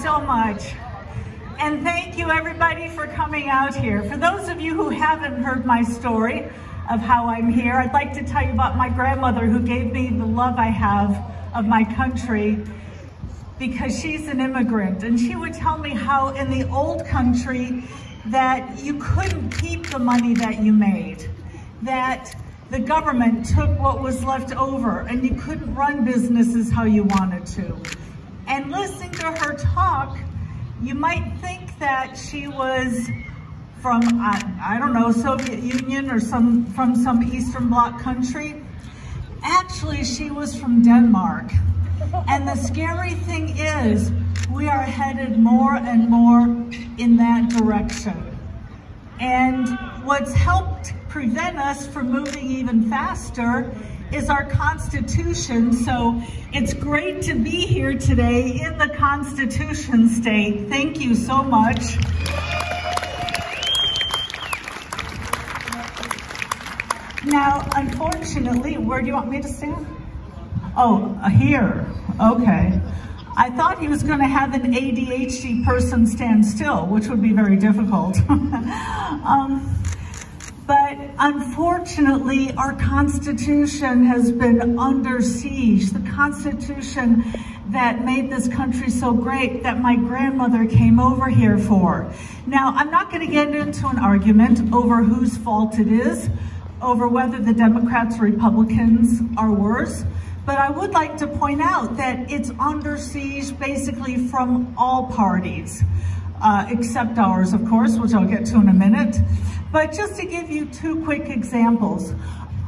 so much. And thank you everybody for coming out here. For those of you who haven't heard my story of how I'm here, I'd like to tell you about my grandmother who gave me the love I have of my country, because she's an immigrant. And she would tell me how in the old country that you couldn't keep the money that you made, that the government took what was left over and you couldn't run businesses how you wanted to. And listening to her talk, you might think that she was from, I don't know, Soviet Union or from some Eastern Bloc country. Actually, she was from Denmark. And the scary thing is, we are headed more and more in that direction. And what's helped prevent us from moving even faster is our Constitution. So it's great to be here today in the Constitution state. Thank you so much. Now, unfortunately, where do you want me to stand? Oh, here, okay. I thought he was going to have an ADHD person stand still, which would be very difficult. But unfortunately, our Constitution has been under siege. The Constitution that made this country so great that my grandmother came over here for. Now, I'm not going to get into an argument over whose fault it is, over whether the Democrats or Republicans are worse. But I would like to point out that it's under siege basically from all parties, except ours, of course, which I'll get to in a minute. But just to give you two quick examples,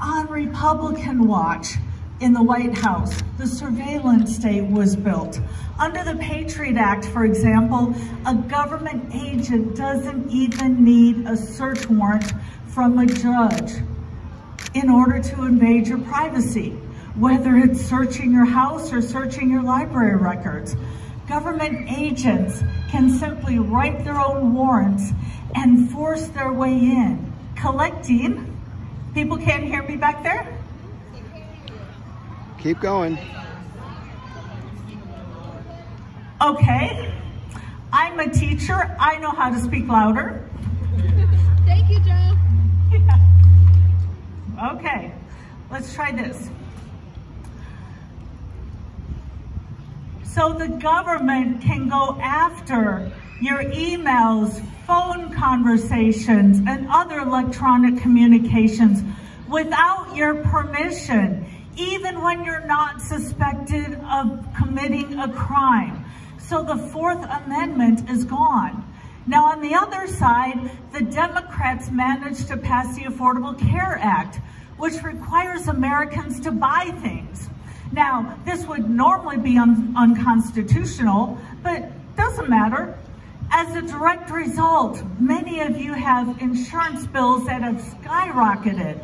on Republican watch in the White House, the surveillance state was built. Under the Patriot Act, for example, a government agent doesn't even need a search warrant from a judge in order to invade your privacy, whether it's searching your house or searching your library records. Government agents can simply write their own warrants and force their way in, collecting. People can't hear me back there? Keep going. Okay. I'm a teacher. I know how to speak louder. Thank you, Joe. Yeah. Okay, let's try this. So the government can go after your emails, phone conversations, and other electronic communications without your permission, even when you're not suspected of committing a crime. So the Fourth Amendment is gone. Now, on the other side, the Democrats managed to pass the Affordable Care Act, which requires Americans to buy things. Now, this would normally be unconstitutional, but doesn't matter. As a direct result, many of you have insurance bills that have skyrocketed.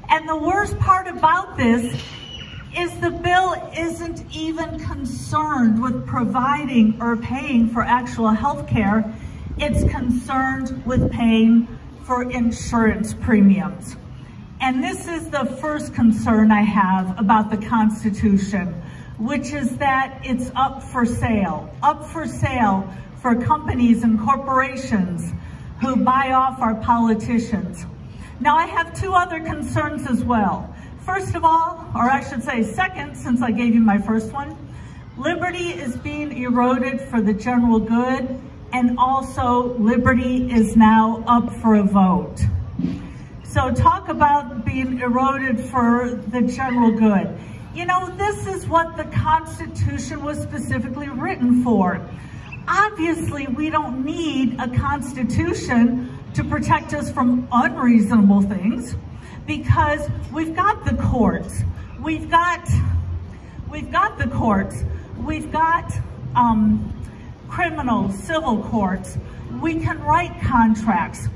And the worst part about this is the bill isn't even concerned with providing or paying for actual health care. It's concerned with paying for insurance premiums. And this is the first concern I have about the Constitution, which is that it's up for sale for companies and corporations who buy off our politicians. Now, I have two other concerns as well. First of all, or I should say second, since I gave you my first one, liberty is being eroded for the general good, and also liberty is now up for a vote. So talk about being eroded for the general good. You know, this is what the Constitution was specifically written for. Obviously, we don't need a Constitution to protect us from unreasonable things, because we've got the courts, we've got the courts, we've got criminal, civil courts, we can write contracts.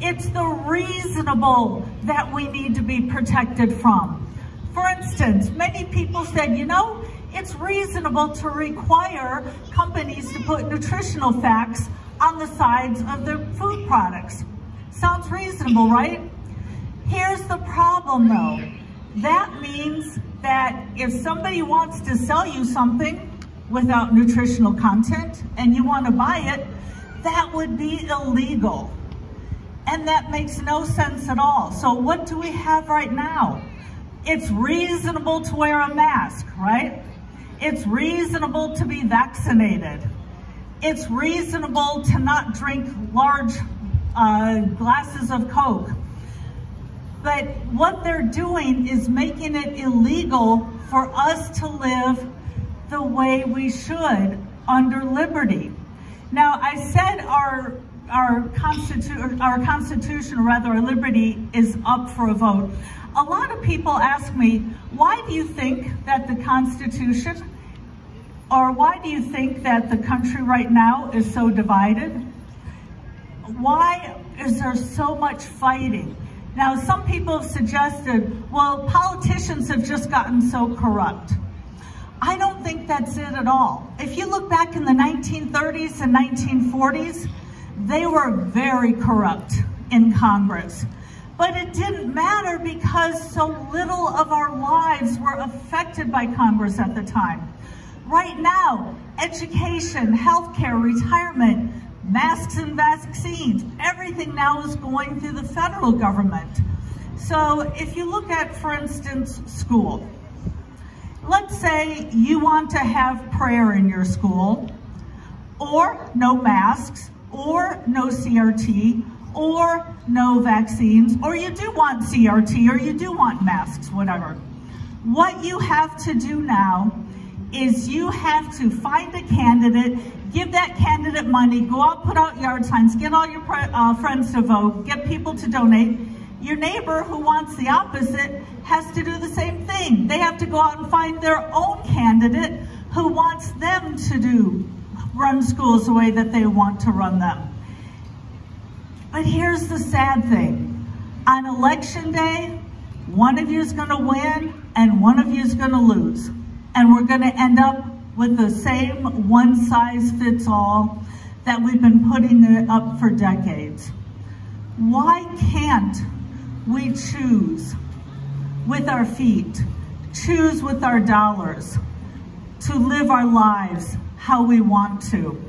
It's the reasonable that we need to be protected from. For instance, many people said, you know, it's reasonable to require companies to put nutritional facts on the sides of their food products. Sounds reasonable, right? Here's the problem though. That means that if somebody wants to sell you something, without nutritional content and you want to buy it, that would be illegal. And that makes no sense at all. So what do we have right now? It's reasonable to wear a mask, right? It's reasonable to be vaccinated. It's reasonable to not drink large glasses of Coke. But what they're doing is making it illegal for us to live the way we should under liberty. Now, I said our Constitution, or rather our liberty, is up for a vote. A lot of people ask me, why do you think that the Constitution, or why do you think that the country right now is so divided? Why is there so much fighting? Now, some people have suggested, well, politicians have just gotten so corrupt. I don't think that's it at all. If you look back in the 1930s and 1940s, they were very corrupt in Congress. But it didn't matter because so little of our lives were affected by Congress at the time. Right now, education, healthcare, retirement, masks and vaccines, everything now is going through the federal government. So if you look at, for instance, school, let's say you want to have prayer in your school, or no masks, or no CRT, or no vaccines, or you do want CRT, or you do want masks, whatever. What you have to do now is you have to find a candidate, give that candidate money, go out, put out yard signs, get all your friends to vote, get people to donate. Your neighbor who wants the opposite has to do the same thing. They have to go out and find their own candidate who wants them to run schools the way that they want to run them. But here's the sad thing. On election day, one of you is going to win and one of you is going to lose. And we're going to end up with the same one-size-fits-all that we've been putting up for decades. Why can't we choose with our feet, choose with our dollars, to live our lives how we want to?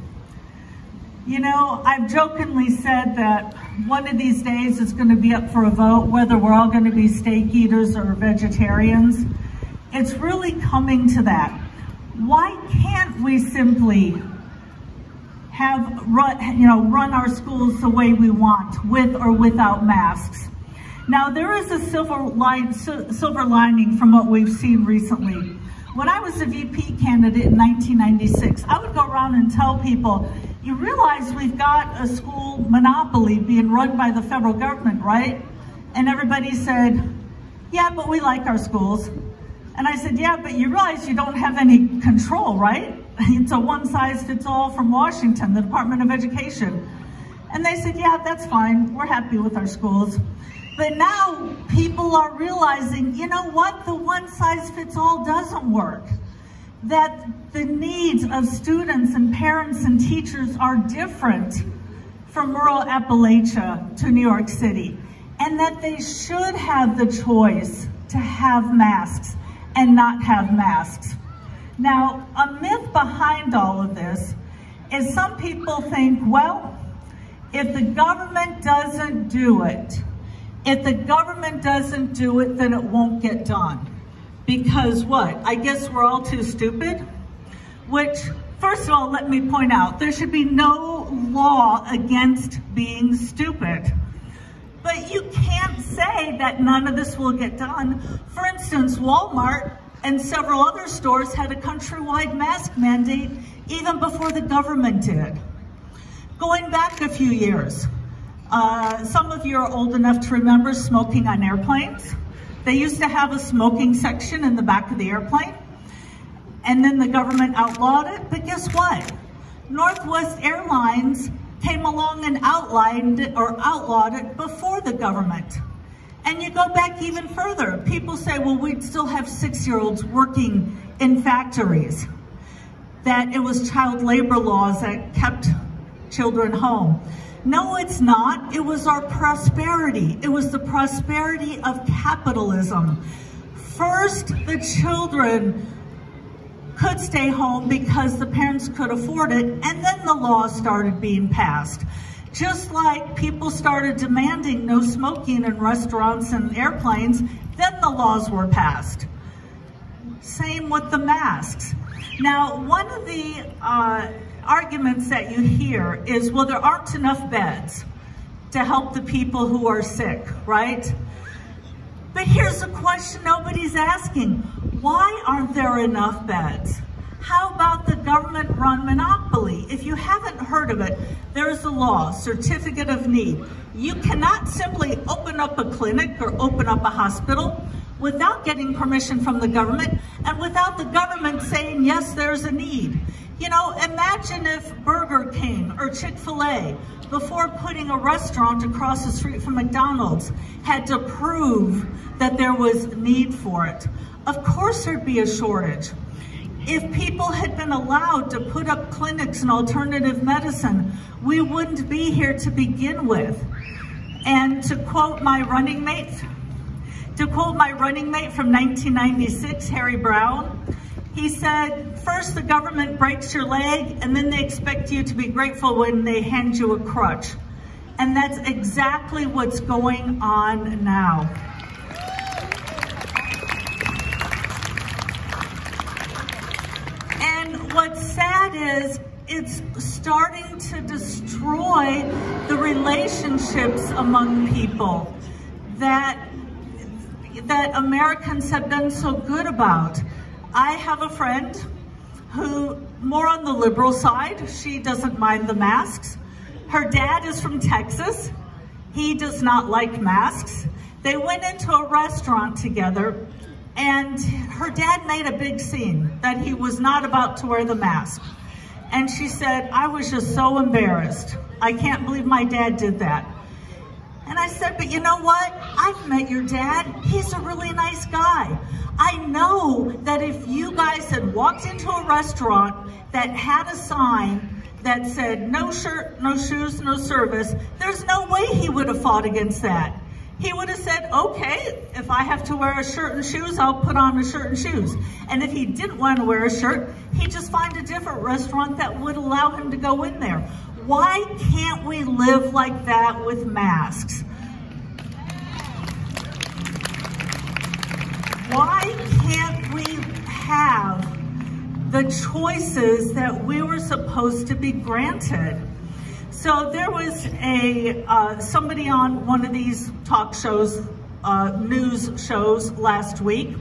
You know, I've jokingly said that one of these days it's going to be up for a vote whether we're all going to be steak eaters or vegetarians. It's really coming to that. Why can't we simply run our schools the way we want, with or without masks? Now, there is a silver lining from what we've seen recently. When I was a VP candidate in 1996, I would go around and tell people, you realize we've got a school monopoly being run by the federal government, right? And everybody said, yeah, but we like our schools. And I said, yeah, but you realize you don't have any control, right? It's a one-size-fits-all from Washington, the Department of Education. And they said, yeah, that's fine. We're happy with our schools. But now people are realizing, you know what? The one-size-fits-all doesn't work. That the needs of students and parents and teachers are different from rural Appalachia to New York City. And that they should have the choice to have masks and not have masks. Now, a myth behind all of this is some people think, well, if the government doesn't do it, then it won't get done. Because what? I guess we're all too stupid? Which, first of all, let me point out, there should be no law against being stupid. But you can't say that none of this will get done. For instance, Walmart and several other stores had a countrywide mask mandate even before the government did. Going back a few years, some of you are old enough to remember smoking on airplanes. They used to have a smoking section in the back of the airplane, and then the government outlawed it. But guess what? Northwest Airlines came along and outlawed it before the government. And you go back even further. People say, well, we'd still have 6-year-olds working in factories. That it was child labor laws that kept children home. No, it's not. It was our prosperity. It was the prosperity of capitalism. First, the children could stay home because the parents could afford it, and then the laws started being passed. Just like people started demanding no smoking in restaurants and airplanes, then the laws were passed. Same with the masks. Now, one of the arguments that you hear is, well, there aren't enough beds to help the people who are sick, right? But here's a question nobody's asking. Why aren't there enough beds? How about the government-run monopoly? If you haven't heard of it, there's a law, Certificate of Need. You cannot simply open up a clinic or open up a hospital without getting permission from the government and without the government saying, yes, there's a need. You know, imagine if Burger King or Chick-fil-A, before putting a restaurant across the street from McDonald's, had to prove that there was need for it. Of course there'd be a shortage. If people had been allowed to put up clinics in alternative medicine, we wouldn't be here to begin with. And to quote my running mate from 1996, Harry Brown, he said, first the government breaks your leg and then they expect you to be grateful when they hand you a crutch. And that's exactly what's going on now. And what's sad is it's starting to destroy the relationships among people that Americans have been so good about. I have a friend who, more on the liberal side, she doesn't mind the masks. Her dad is from Texas. He does not like masks. They went into a restaurant together and her dad made a big scene that he was not about to wear the mask. And she said, I was just so embarrassed. I can't believe my dad did that. And I said, but you know what? I've met your dad. He's a really nice guy. I know that if you guys had walked into a restaurant that had a sign that said, no shirt, no shoes, no service, there's no way he would have fought against that. He would have said, okay, if I have to wear a shirt and shoes, I'll put on a shirt and shoes. And if he didn't want to wear a shirt, he'd just find a different restaurant that would allow him to go in there. Why can't we live like that with masks? Why can't we have the choices that we were supposed to be granted? So there was somebody on one of these talk shows, news shows last week,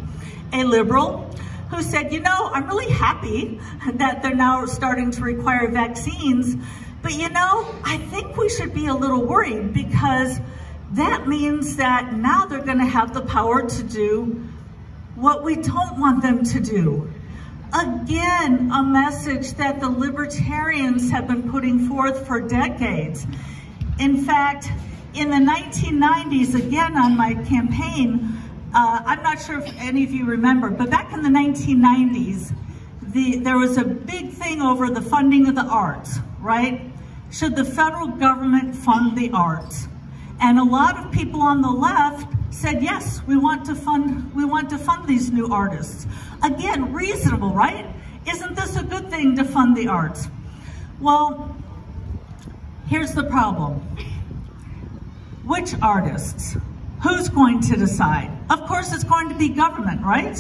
a liberal, who said, you know, I'm really happy that they're now starting to require vaccines, but you know, I think we should be a little worried because that means that now they're going to have the power to do what we don't want them to do. Again, a message that the libertarians have been putting forth for decades. In fact, in the 1990s, again on my campaign, I'm not sure if any of you remember, but back in the 1990s, there was a big thing over the funding of the arts, right? Should the federal government fund the arts? And a lot of people on the left said, yes, we want to fund these new artists. Again, reasonable, right? Isn't this a good thing to fund the arts? Well, here's the problem. Which artists? Who's going to decide? Of course, it's going to be government, right?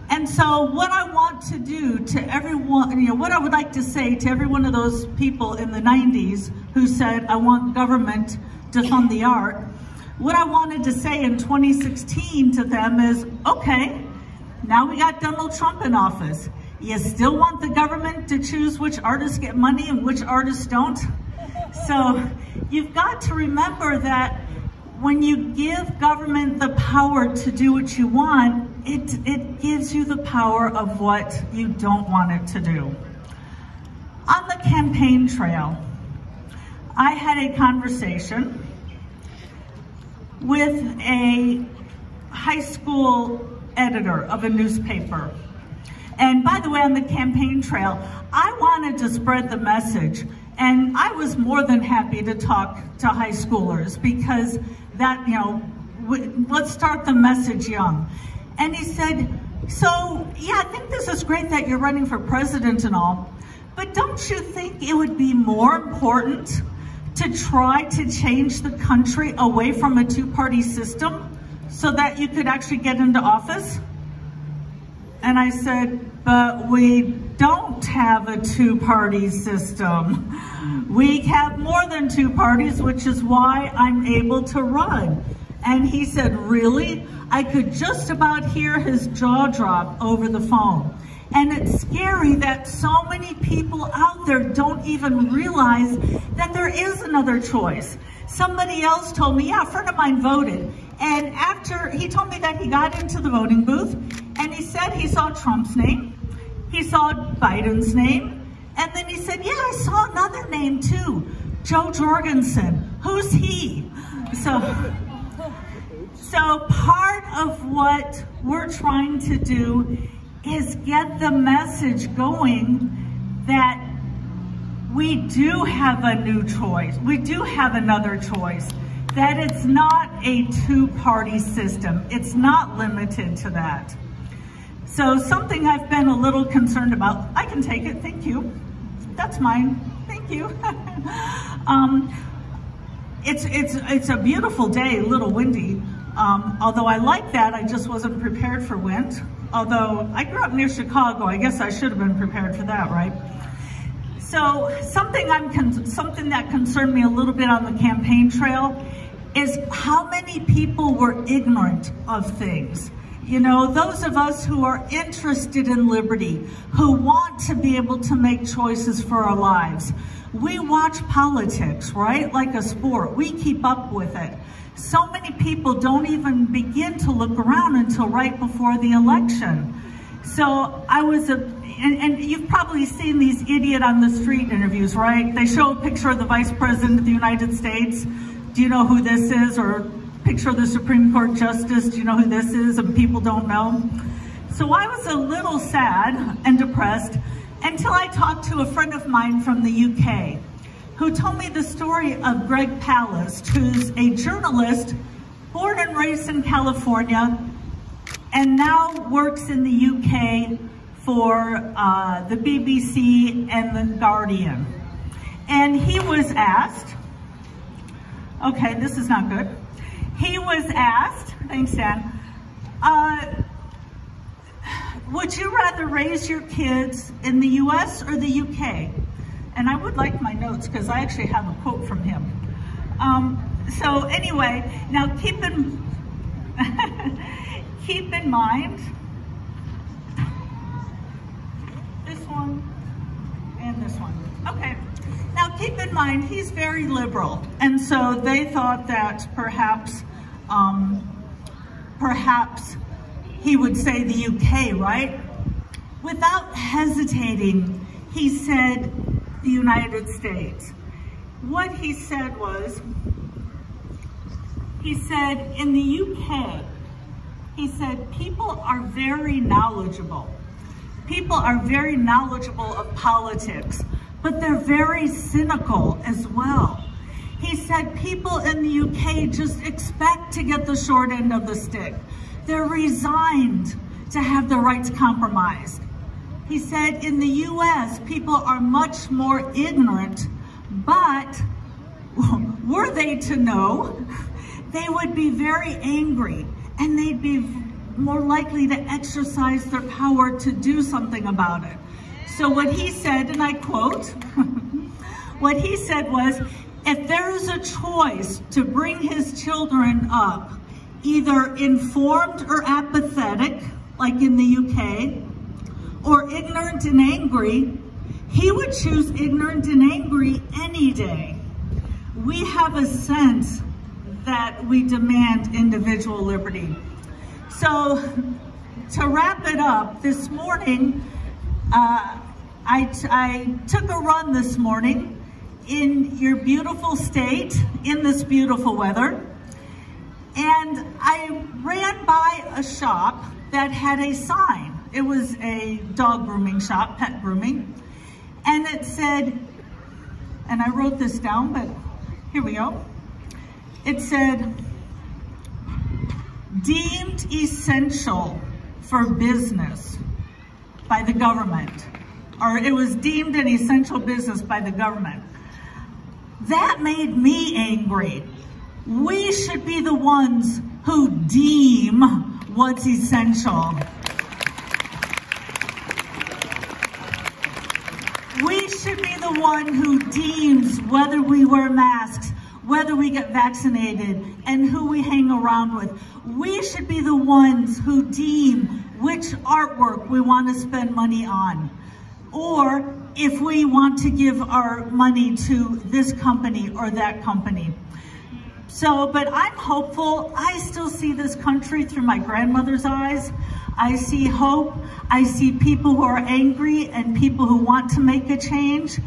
And so what I want to do to everyone, you know, what I would like to say to every one of those people in the 90s who said, I want government to fund the art, what I wanted to say in 2016 to them is, okay, now we got Donald Trump in office. You still want the government to choose which artists get money and which artists don't? So you've got to remember that when you give government the power to do what you want, it gives you the power of what you don't want it to do. On the campaign trail, I had a conversation with a high school editor of a newspaper. And by the way, on the campaign trail, I wanted to spread the message. And I was more than happy to talk to high schoolers because that, you know, let's start the message young. And he said, So, yeah, I think this is great that you're running for president and all, but don't you think it would be more important to try to change the country away from a two-party system so that you could actually get into office? And I said, but we don't have a two-party system. We have more than two parties, which is why I'm able to run. And he said, really? I could just about hear his jaw drop over the phone. And it's scary that so many people out there don't even realize that there is another choice. Somebody else told me, yeah, a friend of mine voted. And after, he told me that he got into the voting booth and he said he saw Trump's name, he saw Biden's name, and then he said, yeah, I saw another name too, Joe Jorgensen. Who's he? So part of what we're trying to do is get the message going that we do have a new choice. We do have another choice, that it's not a two-party system. It's not limited to that. So something I've been a little concerned about, I can take it, thank you. That's mine, thank you. It's a beautiful day, a little windy. Although I like that, I just wasn't prepared for wind. Although I grew up near Chicago, I guess I should have been prepared for that, right? So something that concerned me a little bit on the campaign trail is how many people were ignorant of things. You know, those of us who are interested in liberty, who want to be able to make choices for our lives. We watch politics, right? Like a sport. We keep up with it. So many people don't even begin to look around until right before the election. So I was and you've probably seen these idiot on the street interviews, right? They show a picture of the Vice President of the United States. Do you know who this is? Or picture of the Supreme Court Justice. Do you know who this is? And people don't know. So I was a little sad and depressed until I talked to a friend of mine from the UK who told me the story of Greg Palast, who's a journalist born and raised in California and now works in the UK for the BBC and the Guardian. And he was asked, okay, this is not good. He was asked, thanks Dan, would you rather raise your kids in the US or the UK? And I would like my notes because I actually have a quote from him. So anyway, now keep in mind this one and this one. Okay, now keep in mind he's very liberal, and so they thought that perhaps he would say the UK, right? Without hesitating, he said the United States. What he said was, he said in the UK, he said people are very knowledgeable. People are very knowledgeable of politics, but they're very cynical as well. He said people in the UK just expect to get the short end of the stick. They're resigned to have their rights compromised. He said in the US, people are much more ignorant, but were they to know, they would be very angry and they'd be more likely to exercise their power to do something about it. So what he said, and I quote, what he said was, if there is a choice to bring his children up, either informed or apathetic, like in the UK, or ignorant and angry, he would choose ignorant and angry any day. We have a sense that we demand individual liberty. So to wrap it up, this morning, I took a run this morning in your beautiful state, in this beautiful weather, and I ran by a shop that had a sign. It was a dog grooming shop, pet grooming, and it said, and I wrote this down, but here we go. It said, deemed essential for business by the government, or it was deemed an essential business by the government. That made me angry. We should be the ones who deem what's essential. We should be the one who deems whether we wear masks, whether we get vaccinated, and who we hang around with. We should be the ones who deem which artwork we want to spend money on, or if we want to give our money to this company or that company. So, but I'm hopeful. I still see this country through my grandmother's eyes. I see hope. I see people who are angry and people who want to make a change.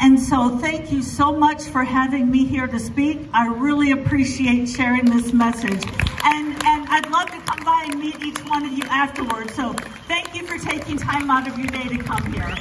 And so thank you so much for having me here to speak. I really appreciate sharing this message. And I'd love to come by and meet each one of you afterwards. So thank you for taking time out of your day to come here.